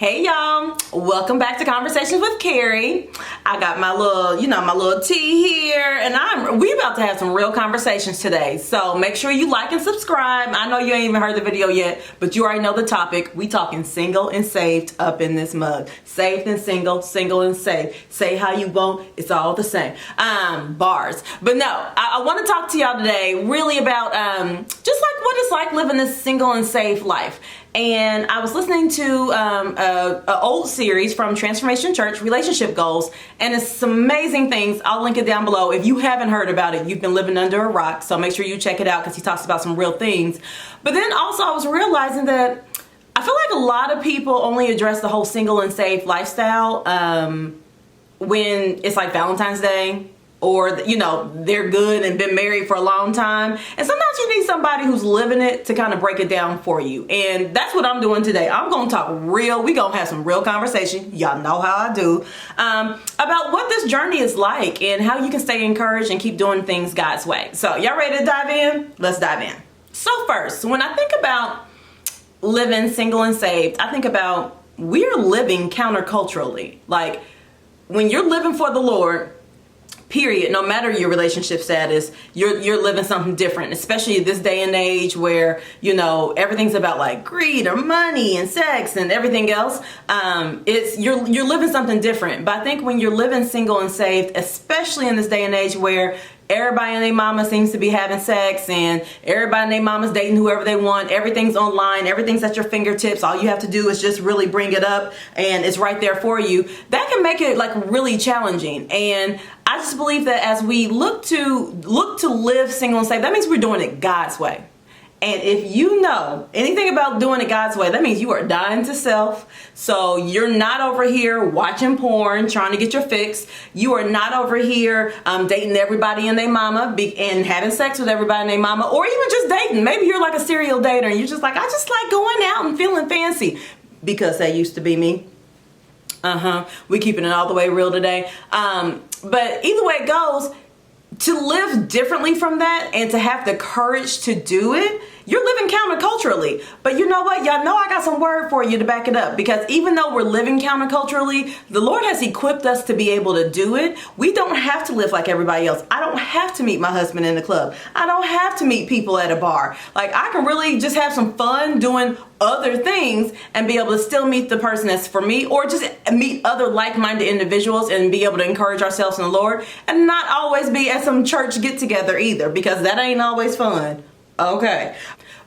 Hey y'all, welcome back to Conversations with Carrie. I got my little tea here, and we about to have some real conversations today. So make sure you like and subscribe. I know you ain't even heard the video yet, but you already know the topic. We talking single and saved up in this mug. Saved and single, single and saved. Say how you want, it's all the same. Bars. But no, I want to talk to y'all today really about just like what it's like living this single and saved life. And I was listening to an old series from Transformation Church, Relationship Goals, and it's some amazing things. I'll link it down below. If you haven't heard about it, you've been living under a rock, so make sure you check it out because he talks about some real things. But then also I was realizing that I feel like a lot of people only address the whole single and saved lifestyle when it's like Valentine's Day, or they're good and been married for a long time. And sometimes you need somebody who's living it to kind of break it down for you. And that's what I'm doing today. I'm going to talk real. We're going to have some real conversation. Y'all know how I do. About what this journey is like and how you can stay encouraged and keep doing things God's way. So y'all ready to dive in? Let's dive in. So first, when I think about living single and saved, I think about we're living counterculturally. Like when you're living for the Lord, period, no matter your relationship status, you're living something different, especially this day and age where everything's about like greed or money and sex and everything else. You're living something different. But I think when you're living single and saved, especially in this day and age where everybody and their mama seems to be having sex and everybody and their mama's dating whoever they want, everything's online, everything's at your fingertips, all you have to do is just really bring it up and it's right there for you. That can make it like really challenging. And I just believe that as we look to live single and saved, that means we're doing it God's way. And if you know anything about doing it God's way, that means you are dying to self. So you're not over here watching porn, trying to get your fix. You are not over here dating everybody and their mama and having sex with everybody and their mama, or even just dating. Maybe you're like a serial dater and you're just like, I just like going out and feeling fancy, because that used to be me. We keeping it all the way real today. But either way it goes, to live differently from that and to have the courage to do it, you're living counterculturally. But you know what? Y'all know I got some word for you to back it up, because even though we're living counterculturally, the Lord has equipped us to be able to do it. We don't have to live like everybody else. I don't have to meet my husband in the club. I don't have to meet people at a bar. Like, I can really just have some fun doing other things and be able to still meet the person that's for me, or just meet other like-minded individuals and be able to encourage ourselves in the Lord, and not always be at some church get-together either, because that ain't always fun. Okay.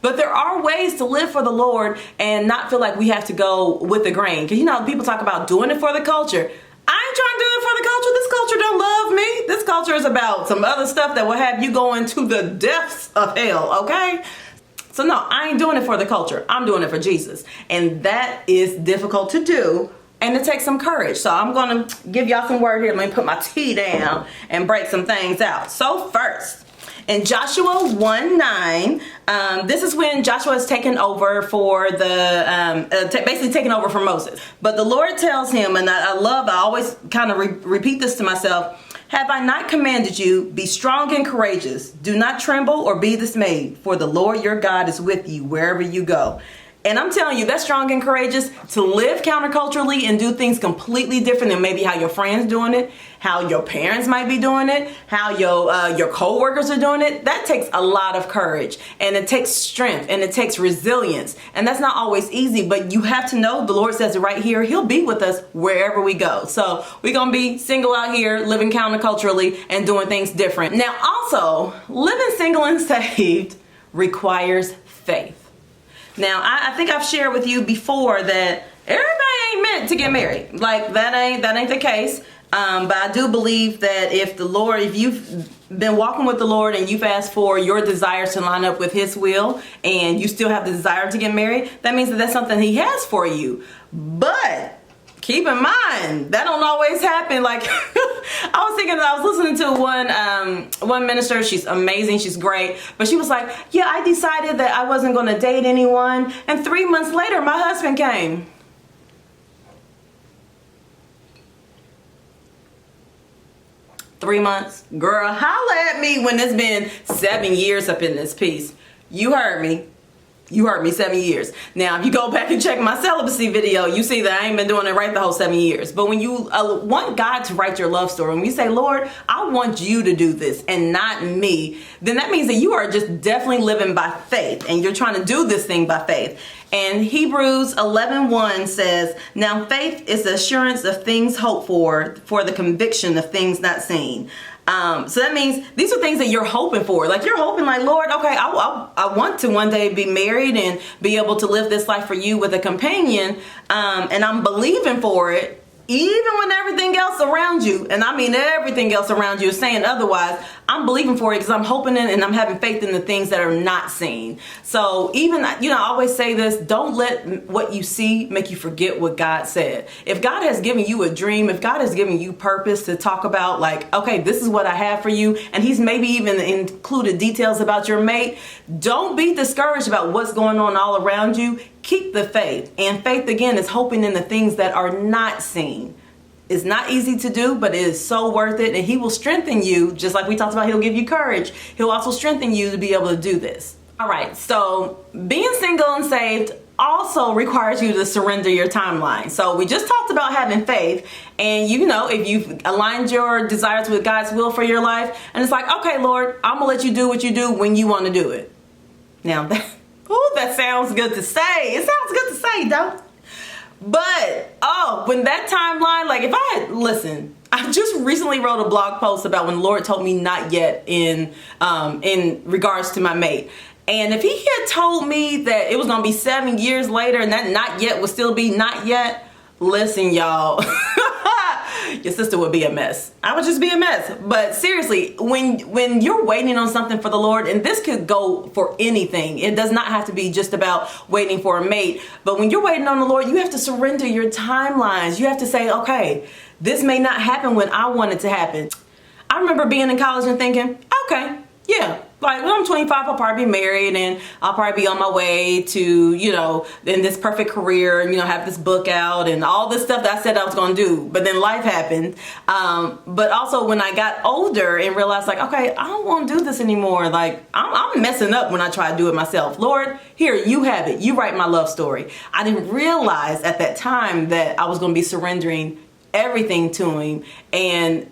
But there are ways to live for the Lord and not feel like we have to go with the grain. Because people talk about doing it for the culture. I ain't trying to do it for the culture. This culture don't love me. This culture is about some other stuff that will have you going to the depths of hell, okay? So no, I ain't doing it for the culture. I'm doing it for Jesus. And that is difficult to do, and it takes some courage. So I'm going to give y'all some word here. Let me put my tea down and break some things out. So first, in Joshua 1:9, this is when Joshua is taken over for basically taking over for Moses. But the Lord tells him, and I always kind of repeat this to myself, have I not commanded you, be strong and courageous. Do not tremble or be dismayed, for the Lord your God is with you wherever you go. And I'm telling you, that's strong and courageous to live counterculturally and do things completely different than maybe how your friends doing it, how your parents might be doing it, how your co-workers are doing it. That takes a lot of courage, and it takes strength, and it takes resilience. And that's not always easy, but you have to know the Lord says it right here. He'll be with us wherever we go. So we're going to be single out here, living counterculturally and doing things different. Now, also, living single and saved requires faith. Now, I think I've shared with you before that everybody ain't meant to get married. Like, that ain't the case. But I do believe that if you've been walking with the Lord and you've asked for your desires to line up with His will, and you still have the desire to get married, that means that that's something He has for you. But keep in mind, that don't always happen. Like, I was listening to one minister. She's amazing. She's great. But she was like, yeah, I decided that I wasn't going to date anyone. And 3 months later, my husband came. Three months? Girl, holla at me when it's been 7 years up in this piece. You heard me. You heard me, 7 years. Now, if you go back and check my celibacy video, you see that I ain't been doing it right the whole 7 years. But when you want God to write your love story, when you say, Lord, I want you to do this and not me, then that means that you are just definitely living by faith and you're trying to do this thing by faith. And Hebrews 11:1 says, now faith is the assurance of things hoped for the conviction of things not seen. So that means these are things that you're hoping for. Like you're hoping like, Lord, okay, I want to one day be married and be able to live this life for you with a companion. And I'm believing for it. Even when everything else around you, and I mean everything else around you is saying otherwise, I'm believing for it because I'm hoping in and I'm having faith in the things that are not seen. So even, I always say this, don't let what you see make you forget what God said. If God has given you a dream, if God has given you purpose to talk about like, okay, this is what I have for you, and he's maybe even included details about your mate, don't be discouraged about what's going on all around you. Keep the faith. And faith, again, is hoping in the things that are not seen. It's not easy to do, but it is so worth it. And he will strengthen you, just like we talked about, he'll give you courage. He'll also strengthen you to be able to do this. All right, so being single and saved also requires you to surrender your timeline. So we just talked about having faith, and if you've aligned your desires with God's will for your life, and it's like, okay, Lord, I'm gonna let you do what you do when you want to do it. Now that sounds good to say. It sounds good to say, don't? But when that timeline, like I just recently wrote a blog post about when the Lord told me not yet in regards to my mate. And if he had told me that it was going to be 7 years later and that not yet would still be not yet, listen, y'all, your sister would be a mess. I would just be a mess. But seriously, when you're waiting on something for the Lord, and this could go for anything, it does not have to be just about waiting for a mate. But when you're waiting on the Lord, you have to surrender your timelines. You have to say, okay, this may not happen when I want it to happen. I remember being in college and thinking, okay, yeah, like when I'm 25, I'll probably be married and I'll probably be on my way to, in this perfect career and, have this book out and all this stuff that I said I was going to do. But then life happened. But also when I got older and realized like, okay, I don't want to do this anymore. Like I'm messing up when I try to do it myself. Lord, here, you have it. You write my love story. I didn't realize at that time that I was going to be surrendering everything to him, and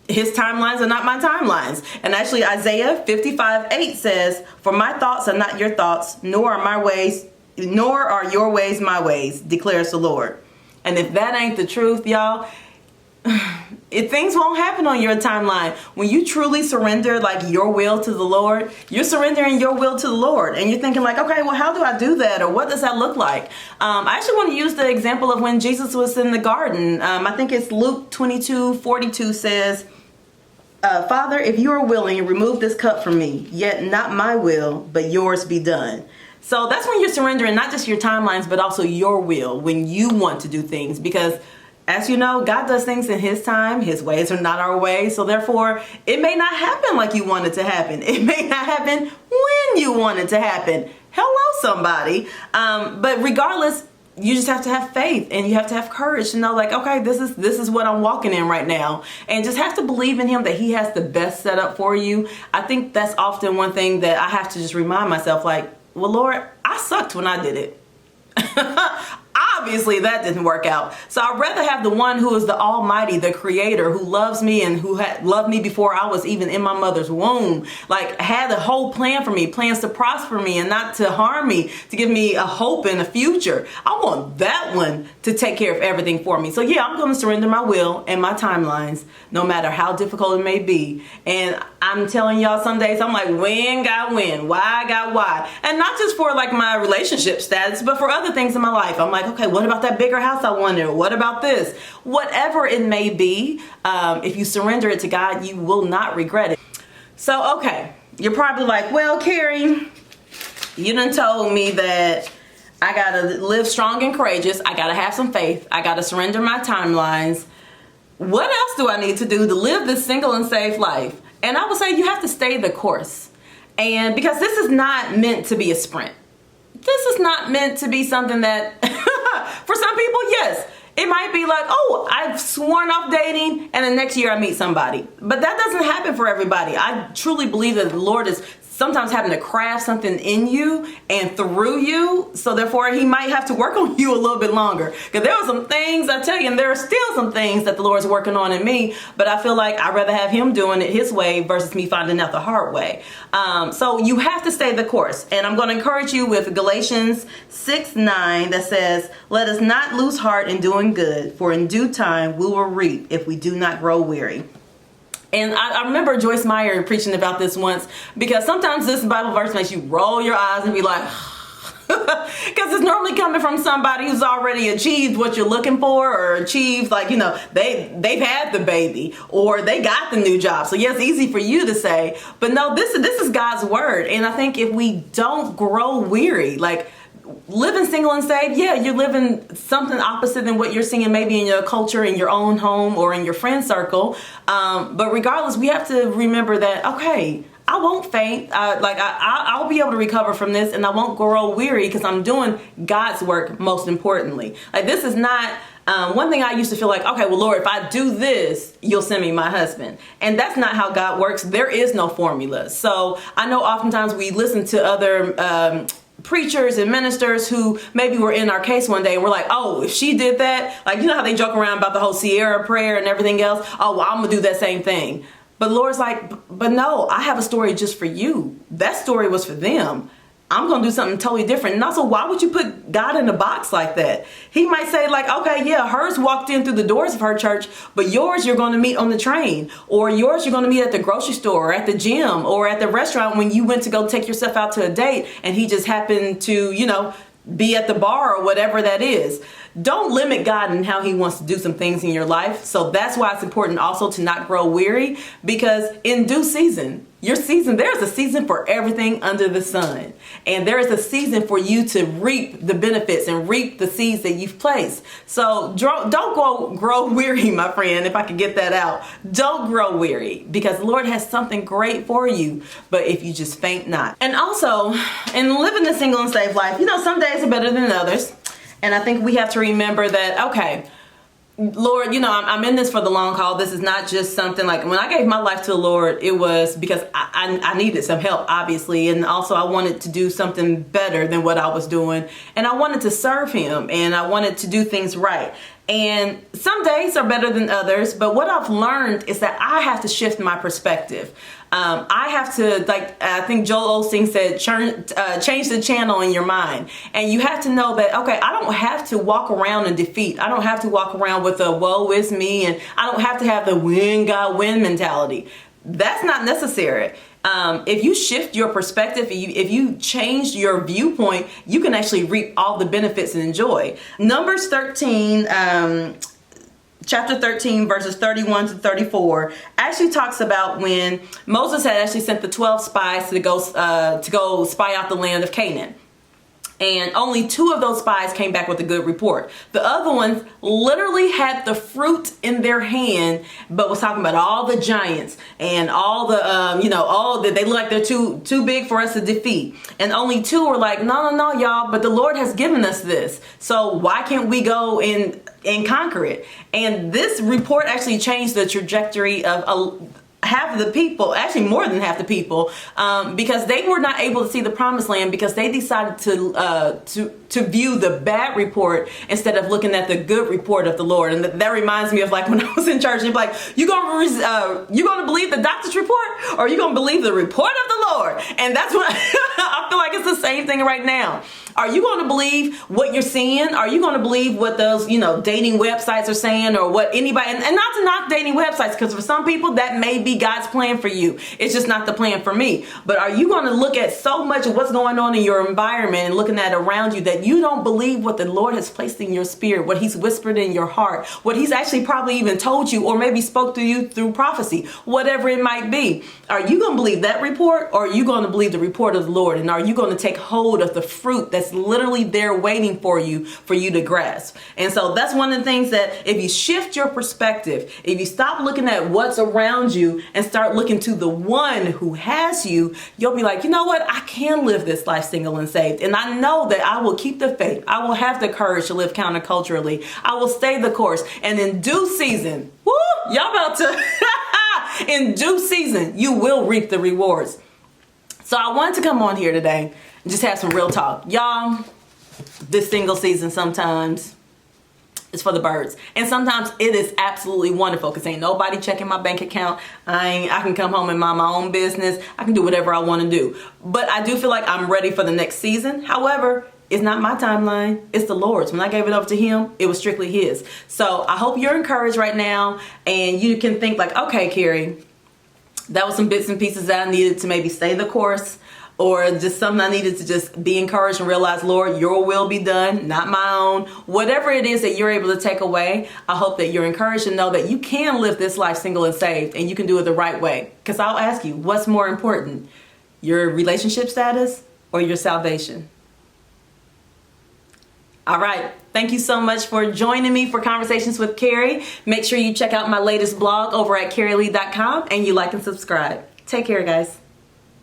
his timelines are not my timelines. And actually Isaiah 55:8 says, for my thoughts are not your thoughts, nor are your ways my ways, declares the Lord. And if that ain't the truth, y'all, if things won't happen on your timeline. When you truly surrender like your will to the Lord, you're surrendering your will to the Lord. And you're thinking like, okay, well, how do I do that? Or what does that look like? I actually want to use the example of when Jesus was in the garden. I think it's Luke 22:42 says, Father, if you are willing, remove this cup from me, yet not my will, but yours be done. So that's when you're surrendering not just your timelines, but also your will when you want to do things. Because as you know, God does things in his time. His ways are not our ways. So therefore, it may not happen like you want it to happen. It may not happen when you want it to happen. Hello, somebody. But regardless, you just have to have faith and you have to have courage to know like, okay, this is what I'm walking in right now, and just have to believe in him that he has the best setup for you. I think that's often one thing that I have to just remind myself like, well, Lord, I sucked when I did it. Obviously that didn't work out. So I'd rather have the one who is the Almighty, the Creator, who loves me and who had loved me before I was even in my mother's womb, like had a whole plan for me, plans to prosper me and not to harm me, to give me a hope and a future. I want that one to take care of everything for me. So yeah, I'm going to surrender my will and my timelines, no matter how difficult it may be. And I'm telling y'all, some days I'm like, when got when, why got why. And not just for like my relationship status, but for other things in my life. I'm like, okay, what about that bigger house I wanted? What about this? Whatever it may be, if you surrender it to God, you will not regret it. So, okay, you're probably like, well, Carrie, you done told me that I gotta live strong and courageous. I gotta have some faith. I gotta surrender my timelines. What else do I need to do to live this single and safe life? And I would say you have to stay the course. And because this is not meant to be a sprint. This is not meant to be something that, for some people, yes, it might be like, oh, I've sworn off dating and the next year I meet somebody. But that doesn't happen for everybody. I truly believe that the Lord is sometimes having to craft something in you and through you. So therefore he might have to work on you a little bit longer, because there are some things, I tell you, and there are still some things that the Lord's working on in me, but I feel like I'd rather have him doing it his way versus me finding out the hard way. So you have to stay the course. And I'm going to encourage you with Galatians 6:9 that says, let us not lose heart in doing good, for in due time we will reap if we do not grow weary. And I remember Joyce Meyer preaching about this once, because sometimes this Bible verse makes you roll your eyes and be like, because it's normally coming from somebody who's already achieved what you're looking for, or achieved, like, you know, they've had the baby or they got the new job. So yeah, it's easy for you to say, but no, this is God's word. And I think if we don't grow weary, like, living single and saved, yeah, you're living something opposite than what you're seeing maybe in your culture, in your own home, or in your friend circle. But regardless, we have to remember that, okay, I won't faint. I'll be able to recover from this, and I won't grow weary, because I'm doing God's work most importantly. Like, this is not one thing I used to feel like, okay, well, Lord, if I do this, you'll send me my husband. And that's not how God works. There is no formula. So I know oftentimes we listen to other preachers and ministers who maybe were in our case one day, and we're like, oh, if she did that, like, you know how they joke around about the whole Sierra prayer and everything else? Oh, well, I'm gonna do that same thing. But Lord's like, but no, I have a story just for you. That story was for them. I'm going to do something totally different. And also, why would you put God in a box like that? He might say, like, okay, yeah, hers walked in through the doors of her church, but yours you're going to meet on the train, or yours you're going to meet at the grocery store, or at the gym, or at the restaurant when you went to go take yourself out to a date, and he just happened to, you know, be at the bar or whatever that is. Don't limit God in how he wants to do some things in your life. So that's why it's important also to not grow weary, because in due season, your season, there's a season for everything under the sun. And there is a season for you to reap the benefits and reap the seeds that you've placed. So don't grow weary, my friend, if I could get that out. Don't grow weary, because the Lord has something great for you, but if you just faint not. And also, in living the single and saved life, you know, some days are better than others. And I think we have to remember that, okay, Lord, you know, I'm in this for the long haul. This is not just something like, when I gave my life to the Lord, it was because I needed some help, obviously. And also I wanted to do something better than what I was doing. And I wanted to serve him, and I wanted to do things right. And some days are better than others. But what I've learned is that I have to shift my perspective. I have to, like, I think Joel Osteen said, change the channel in your mind. And you have to know that, okay, I don't have to walk around in defeat. I don't have to walk around with a woe is me, and I don't have to have the win God win mentality. That's not necessary. If you shift your perspective, if you change your viewpoint, you can actually reap all the benefits and enjoy. Numbers 13, chapter 13, verses 31 to 34, actually talks about when Moses had actually sent the 12 spies to go spy out the land of Canaan. And only 2 of those spies came back with a good report. The other ones literally had the fruit in their hand, but was talking about all the giants and all the, all that they look like they're too big for us to defeat. And only 2 were like, no, y'all, but the Lord has given us this. So why can't we go and conquer it? And this report actually changed the trajectory of half of the people, actually more than half the people, because they were not able to see the promised land, because they decided to view the bad report instead of looking at the good report of the Lord. And that reminds me of, like, when I was in church, and like, you gonna believe the doctor's report, or you gonna believe the report of the Lord? And that's what I feel like it's the same thing right now. Are you going to believe what you're seeing? Are you going to believe what those, dating websites are saying, or what anybody, and not to knock dating websites, because for some people that may be God's plan for you. It's just not the plan for me. But are you going to look at so much of what's going on in your environment and looking at around you that you don't believe what the Lord has placed in your spirit, what he's whispered in your heart, what he's actually probably even told you, or maybe spoke to you through prophecy, whatever it might be? Are you going to believe that report, or are you going to believe the report of the Lord? And are you going to take hold of the fruit that's literally there waiting for you to grasp? And so that's one of the things that, if you shift your perspective, if you stop looking at what's around you and start looking to the one who has you, you'll be like, you know what? I can live this life single and saved. And I know that I will keep the faith. I will have the courage to live counterculturally. I will stay the course. And in due season, woo, y'all about to, in due season, you will reap the rewards. So I wanted to come on here today and just have some real talk. Y'all, this single season sometimes is for the birds. And sometimes it is absolutely wonderful because ain't nobody checking my bank account. I can come home and mind my own business. I can do whatever I want to do. But I do feel like I'm ready for the next season. However, it's not my timeline, it's the Lord's. When I gave it over to him, it was strictly his. So I hope you're encouraged right now and you can think like, okay, Carrie, that was some bits and pieces that I needed to maybe stay the course, or just something I needed to just be encouraged and realize, Lord, your will be done, not my own. Whatever it is that you're able to take away, I hope that you're encouraged and know that you can live this life single and saved, and you can do it the right way. Because I'll ask you, what's more important, your relationship status or your salvation? All right. Thank you so much for joining me for Conversations with Carrie. Make sure you check out my latest blog over at carrielee.com and you like and subscribe. Take care, guys.